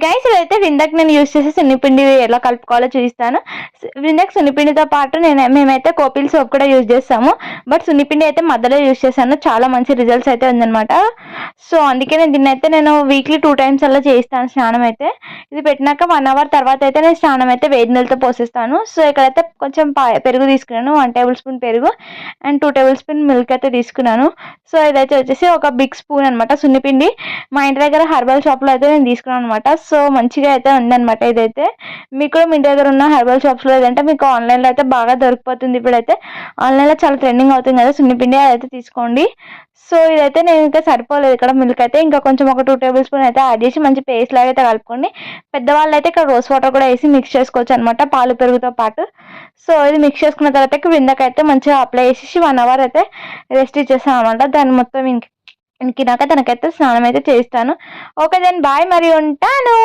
Guys ఇదైతే విందాక నేను use చేసే సున్నిపిండి ఎలా కలుపుకోవాలో చూపిస్తాను. విందాక సున్నిపిండితో పాటు మేమైతే కోపిల్ సోప్ కూడా యూజ్ చేస్తాము. బట్ సున్నిపిండి అయితే మధ్యలో యూజ్ చేశాను, చాలా మంచి రిజల్ట్స్ అయితే ఉందనమాట. సో అందుకే నేను దీన్ని అయితే నేను వీక్లీ 2 times అలా చేయిస్తాను స్నానం అయితే. ఇది పెట్టినాక 1 hour తర్వాత అయితే నేను స్నానం అయితే వేడి నీళ్ళతో పోసేస్తాను. సో ఇక్కడైతే కొంచెం పెరుగు తీసుకున్నాను, 1 tablespoon పెరుగు అండ్ 2 tablespoon మిల్క్ అయితే తీసుకున్నాను. సో ఇదైతే వచ్చేసి ఒక బిగ్ స్పూన్ అనమాట సున్నిపిండి. మా ఇంటి దగ్గర హెర్బల్ షాప్లో అయితే నేను తీసుకున్నాను అనమాట. సో మంచిగా అయితే ఉందన్నమాట. ఇదైతే మీకు కూడా మీ ఇంటి దగ్గర ఉన్న హెర్బల్ షాప్స్లో లేదంటే మీకు ఆన్లైన్లో అయితే బాగా దొరికిపోతుంది. ఇప్పుడైతే ఆన్లైన్లో చాలా ట్రెండింగ్ అవుతుంది కదా సున్నిపిండి, అదైతే తీసుకోండి. సో ఇదైతే నేను ఇంకా సరిపోలేదు ఇక్కడ మిల్క్ అయితే, ఇంకా కొంచెం ఒక 2 tablespoon అయితే యాడ్ చేసి మంచి పేస్ట్ లాగా అయితే కలుపుకోండి. పెద్దవాళ్ళు అయితే ఇక్కడ రోజ్ వాటర్ కూడా వేసి మిక్స్ చేసుకోవచ్చు అనమాట పాలు పెరుగుతో పాటు. సో ఇది మిక్స్ చేసుకున్న తర్వాత క్రిందకైతే మంచిగా అప్లై చేసేసి 1 hour అయితే రెస్ట్ ఇచ్చేస్తాను అనమాట. దాన్ని మొత్తం ఇంకినాక తనకైతే స్నానం అయితే చేస్తాను. ఓకే దెన్ బాయ్, మరి ఉంటాను.